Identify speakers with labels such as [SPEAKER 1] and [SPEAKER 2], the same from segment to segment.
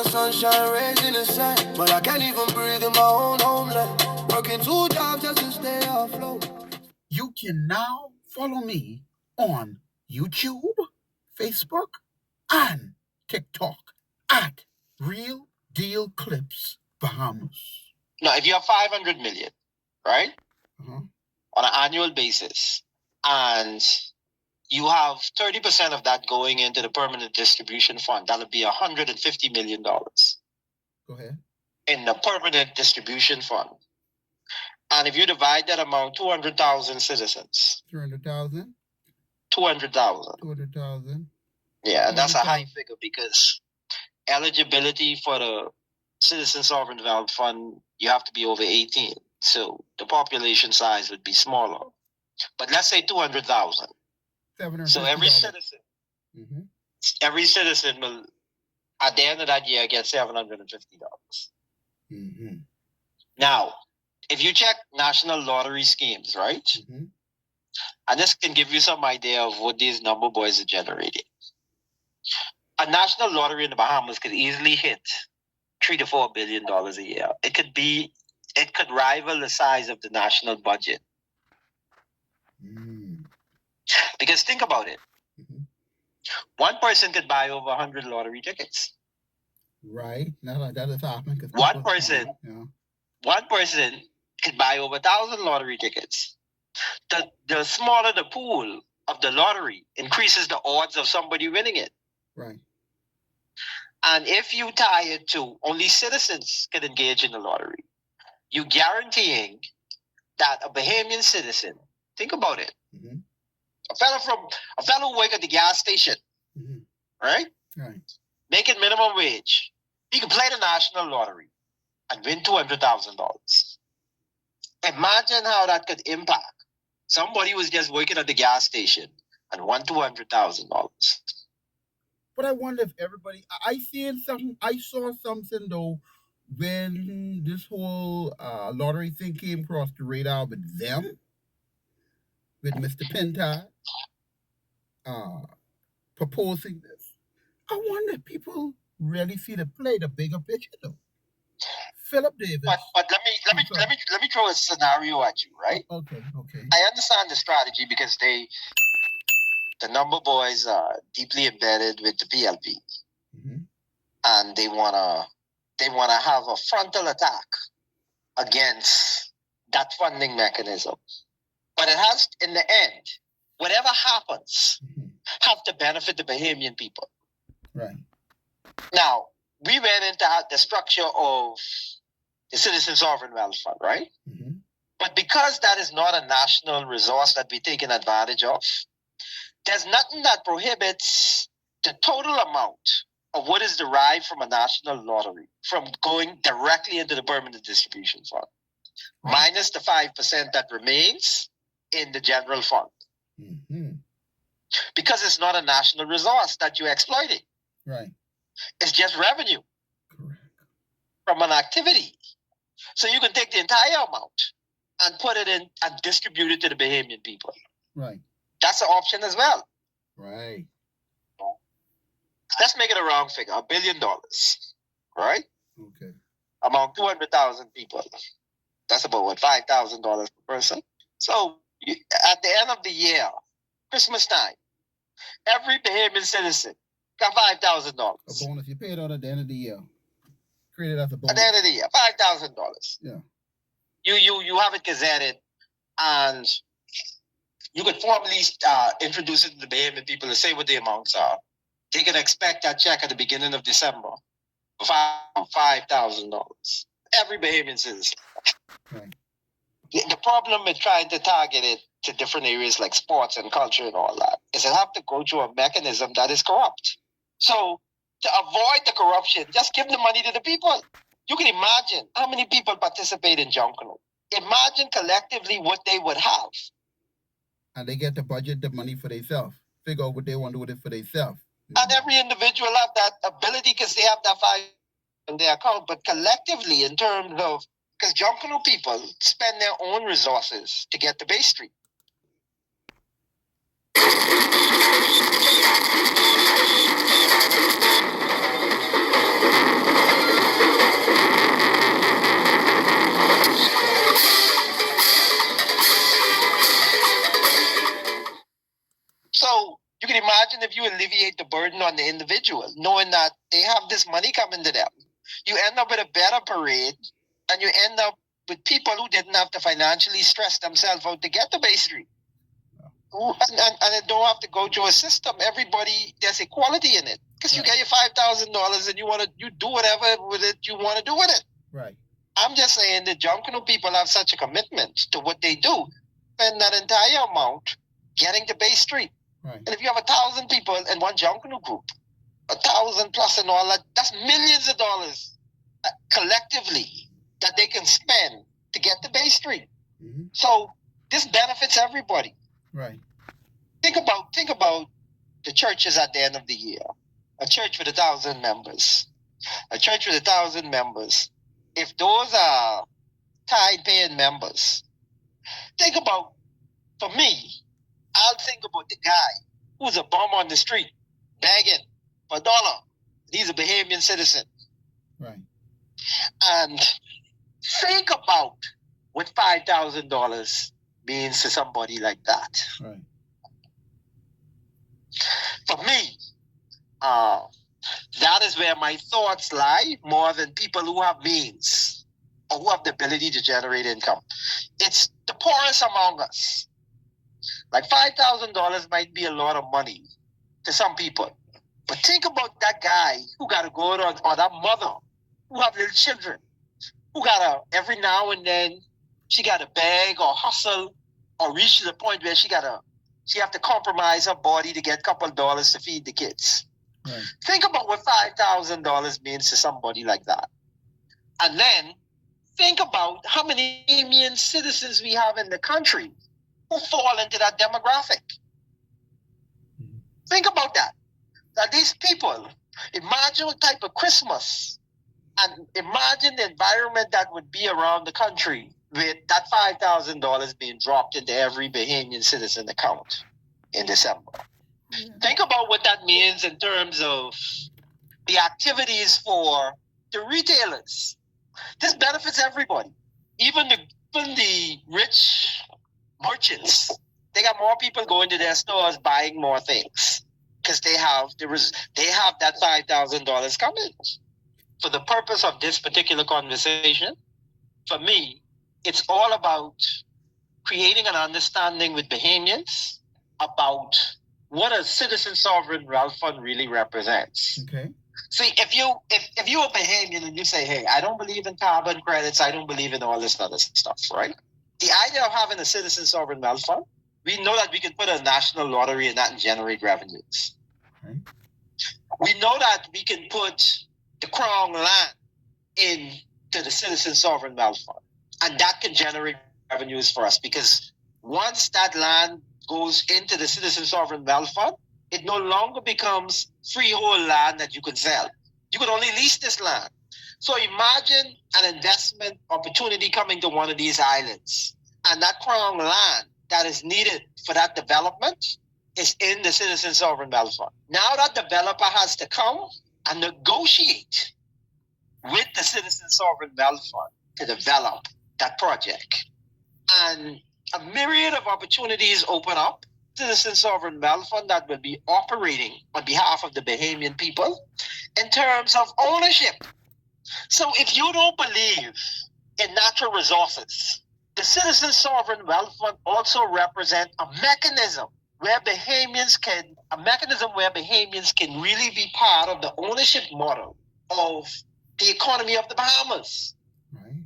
[SPEAKER 1] the sunshine rays in the sun, but I can't even breathe in my own homeland. Working 2 jobs just to stay afloat.
[SPEAKER 2] You can now follow me on YouTube, Facebook, and TikTok at Real Deal Clips Bahamas.
[SPEAKER 3] Now, if you have 500 million, right, on an annual basis, and you have 30% of that going into the permanent distribution fund, that'll be $150 million.
[SPEAKER 2] Go ahead.
[SPEAKER 3] In the permanent distribution fund. And if you divide that among 200,000 citizens.
[SPEAKER 2] 300,000?
[SPEAKER 3] 200,000.
[SPEAKER 2] 200,000.
[SPEAKER 3] Yeah, and that's a high figure because eligibility for the Citizen Sovereign Wealth Fund, you have to be over 18. So the population size would be smaller. But let's say 200,000. So every citizen, every citizen will, at the end of that year, get $750. Now, if you check national lottery schemes, right? And this can give you some idea of what these number boys are generating. A national lottery in the Bahamas could easily hit $3 to $4 billion a year. It could rival the size of the national budget. Because think about it. One person could buy over 100 lottery tickets.
[SPEAKER 2] Right. Now that is happening.
[SPEAKER 3] One person could buy over 1,000 lottery tickets. The smaller the pool of the lottery increases the odds of somebody winning it.
[SPEAKER 2] Right.
[SPEAKER 3] And if you tie it to only citizens can engage in the lottery, you're guaranteeing that a Bahamian citizen, think about it, a fellow who works at the gas station, right?
[SPEAKER 2] Right.
[SPEAKER 3] Making minimum wage, he can play the national lottery and win $200,000. Imagine how that could impact somebody who was just working at the gas station and won $200,000.
[SPEAKER 2] But I wonder if everybody, I saw something though when this whole lottery thing came across the radar with them, with Mr. Pentad proposing this. I wonder if people really see the bigger picture though. Philip Davis.
[SPEAKER 3] But let me throw a scenario at you, right?
[SPEAKER 2] Okay.
[SPEAKER 3] I understand the strategy because the number boys are deeply embedded with the PLP, and they wanna have a frontal attack against that funding mechanism. But it has, in the end, whatever happens, have to benefit the Bahamian people.
[SPEAKER 2] Right.
[SPEAKER 3] Now, we went into the structure of the Citizen Sovereign Wealth Fund, right? But because that is not a national resource that we're taking advantage of, there's nothing that prohibits the total amount of what is derived from a national lottery from going directly into the permanent distribution fund, minus the 5% that remains in the general fund. Because it's not a national resource that you're exploiting.
[SPEAKER 2] Right.
[SPEAKER 3] It's just revenue.
[SPEAKER 2] Correct.
[SPEAKER 3] From an activity. So you can take the entire amount and put it in and distribute it to the Bahamian people.
[SPEAKER 2] Right.
[SPEAKER 3] That's an option as well.
[SPEAKER 2] Right.
[SPEAKER 3] Let's make it a round figure, $1 billion. Right?
[SPEAKER 2] Okay.
[SPEAKER 3] Among 200,000 people. That's about what, $5,000 per person. So at the end of the year, Christmas time, every Bahamian citizen got $5,000.
[SPEAKER 2] A bonus. You pay it out at the end of the year. Created as a bonus.
[SPEAKER 3] At the end of the year, $5,000.
[SPEAKER 2] Yeah.
[SPEAKER 3] You have it gazetted, and you could formally introduce it to the Bahamian people and say what the amounts are. They can expect that check at the beginning of December for $5,000. Every Bahamian citizen.
[SPEAKER 2] Right.
[SPEAKER 3] The problem with trying to target it to different areas like sports and culture and all that is it have to go through a mechanism that is corrupt. So to avoid the corruption, just give the money to the people. You can imagine how many people participate in Junkanoo. Imagine collectively what they would have.
[SPEAKER 2] And they get to budget the money for themselves. Figure out what they want to do with it for themselves.
[SPEAKER 3] And every individual have that ability because they have that $5 in their account. But collectively, in terms of, because Junkanoo people spend their own resources to get the base street. on the individual, knowing that they have this money coming to them. You end up with a better parade, and you end up with people who didn't have to financially stress themselves out to get to Bay Street. And they don't have to go through a system. Everybody, there's equality in it. Because you get your $5,000 and you do whatever with it you want to do with it.
[SPEAKER 2] Right.
[SPEAKER 3] I'm just saying the Junkanoo people have such a commitment to what they do. Spend that entire amount getting to Bay Street.
[SPEAKER 2] Right.
[SPEAKER 3] And if you have 1,000 people in one Junkanoo group, 1,000 plus and all that, that's millions of dollars collectively that they can spend to get to Bay Street.
[SPEAKER 2] Mm-hmm.
[SPEAKER 3] So this benefits everybody.
[SPEAKER 2] Right.
[SPEAKER 3] Think about the churches at the end of the year. A church with 1,000 members. A church with 1,000 members. If those are tithe-paying members, think about, for me, I'll think about the guy who's a bum on the street, begging for $1. He's a Bahamian citizen.
[SPEAKER 2] Right.
[SPEAKER 3] And think about what $5,000 means to somebody like that.
[SPEAKER 2] Right.
[SPEAKER 3] For me, that is where my thoughts lie more than people who have means or who have the ability to generate income. It's the poorest among us. Like $5,000 might be a lot of money to some people. But think about that guy who got to go on, or that mother who have little children, who got to, every now and then, she got to beg or hustle or reach to the point where she have to compromise her body to get a couple of dollars to feed the kids.
[SPEAKER 2] Right.
[SPEAKER 3] Think about what $5,000 means to somebody like that. And then think about how many Bahamian citizens we have in the country who fall into that demographic.
[SPEAKER 2] Mm-hmm.
[SPEAKER 3] Think about that. That these people, imagine what type of Christmas and imagine the environment that would be around the country with that $5,000 being dropped into every Bahamian citizen account in December. Mm-hmm. Think about what that means in terms of the activities for the retailers. This benefits everybody, even the rich merchants. They got more people going to their stores buying more things because they have that $5,000 coming. For the purpose of this particular conversation, for me, it's all about creating an understanding with Bahamians about what a citizen sovereign wealth fund really represents.
[SPEAKER 2] Okay.
[SPEAKER 3] See, if you're a Bahamian and you say, hey, I don't believe in carbon credits, I don't believe in all this other stuff, right? The idea of having a citizen sovereign wealth fund, we know that we can put a national lottery in that and generate revenues.
[SPEAKER 2] Okay.
[SPEAKER 3] We know that we can put the Crown land into the citizen sovereign wealth fund, and that can generate revenues for us because once that land goes into the citizen sovereign wealth fund, it no longer becomes freehold land that you can sell. You can only lease this land. So imagine an investment opportunity coming to one of these islands, and that Crown land that is needed for that development is in the citizen sovereign wealth fund. Now that developer has to come and negotiate with the citizen sovereign wealth fund to develop that project. And a myriad of opportunities open up. Citizen Sovereign Wealth Fund that will be operating on behalf of the Bahamian people in terms of ownership. So if you don't believe in natural resources, the Citizen Sovereign Wealth Fund also represents a mechanism where Bahamians can really be part of the ownership model of the economy of the Bahamas.
[SPEAKER 2] Right.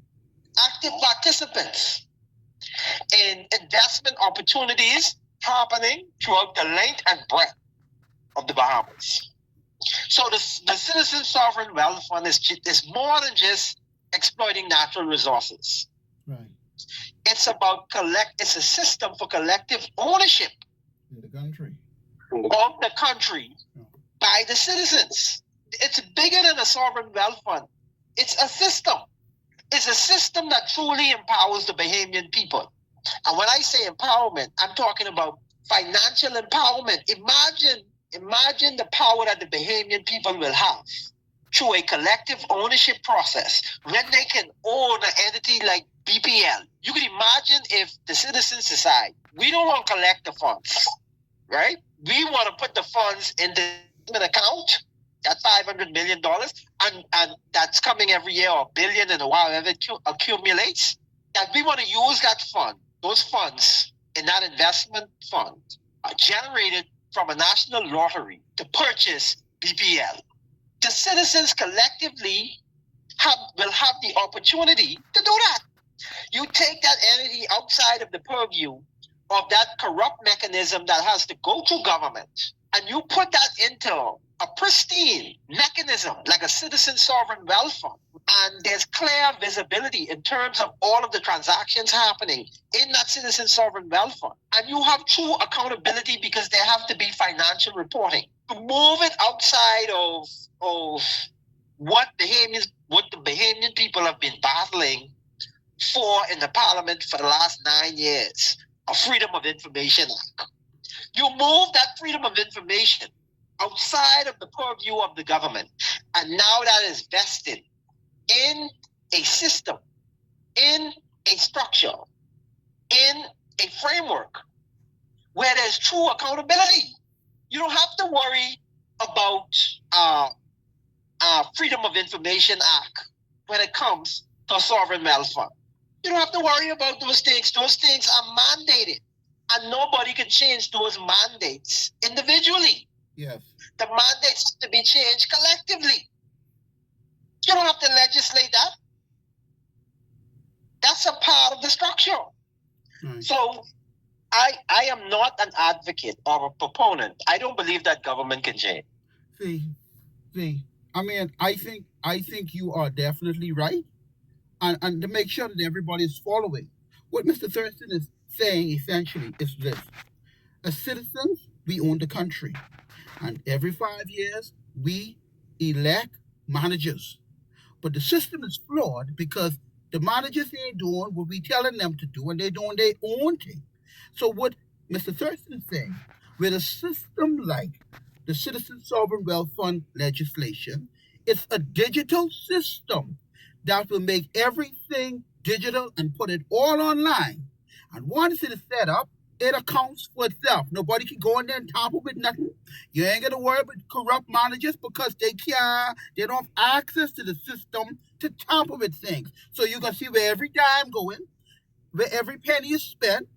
[SPEAKER 3] Active participants in investment opportunities happening throughout the length and breadth of the Bahamas. So the Citizen Sovereign Wealth Fund is more than just exploiting natural resources.
[SPEAKER 2] Right.
[SPEAKER 3] It's a system for collective ownership
[SPEAKER 2] In the country.
[SPEAKER 3] of the country by the citizens. It's bigger than a sovereign wealth fund. It's a system. It's a system that truly empowers the Bahamian people. And when I say empowerment, I'm talking about financial empowerment. Imagine the power that the Bahamian people will have through a collective ownership process when they can own an entity like BPL. You can imagine if the citizens decide, we don't want to collect the funds, right? We want to put the funds into account, that $500 million, and that's coming every year, or $1 billion, and however it accumulates, that we want to use that fund, those funds in that investment fund generated from a national lottery to purchase BPL. The citizens collectively will have the opportunity to do that. You take that entity outside of the purview of that corrupt mechanism that has to go through government, and you put that into a pristine mechanism like a citizen sovereign wealth fund, and there's clear visibility in terms of all of the transactions happening in that citizen sovereign wealth fund, and you have true accountability because there have to be financial reporting. To move it outside of what the Bahamian people have been battling for in the parliament for the last 9 years, a Freedom of Information Act. You move that freedom of information outside of the purview of the government, and now that is vested in a system, in a structure, in a framework where there's true accountability. You don't have to worry about Freedom of Information Act when it comes to a sovereign wealth fund. You don't have to worry about those things. Those things are mandated, and nobody can change those mandates individually.
[SPEAKER 2] Yes.
[SPEAKER 3] The mandates have to be changed collectively. You don't have to legislate that. That's a part of the structure.
[SPEAKER 2] Right.
[SPEAKER 3] So I am not an advocate or a proponent. I don't believe that government can change.
[SPEAKER 2] See, I mean, I think you are definitely right. And to make sure that everybody is following, what Mr. Thurston is saying essentially is this. As citizens, we own the country. And every 5 years, we elect managers. But the system is flawed because the managers ain't doing what we telling them to do, and they're doing their own thing. So what Mr. Thurston is saying, with a system like the Citizen Sovereign Wealth Fund legislation, it's a digital system that will make everything digital and put it all online. And once it is set up, it accounts for itself. Nobody can go in there and tamper with nothing. You ain't gonna worry about corrupt managers because they don't have access to the system to tamper with things. So you can see where every dime going, where every penny is spent,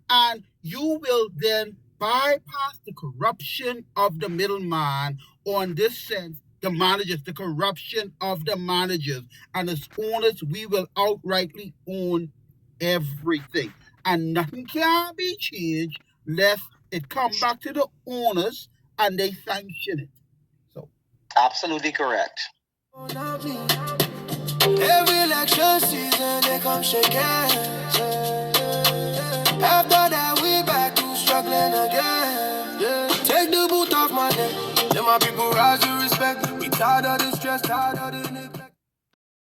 [SPEAKER 2] and you will then bypass the corruption of the middleman, or in this sense, the managers, the corruption of the managers. And as owners, we will outrightly own everything. And nothing can be changed unless it comes back to the owners and they sanction it. So,
[SPEAKER 3] absolutely correct.
[SPEAKER 1] Every election season, they come shaking. After that, we back to struggling again. Yeah. Take the boot off my neck. Let my people rise to respect. We tired of the stress, tired of the niggas.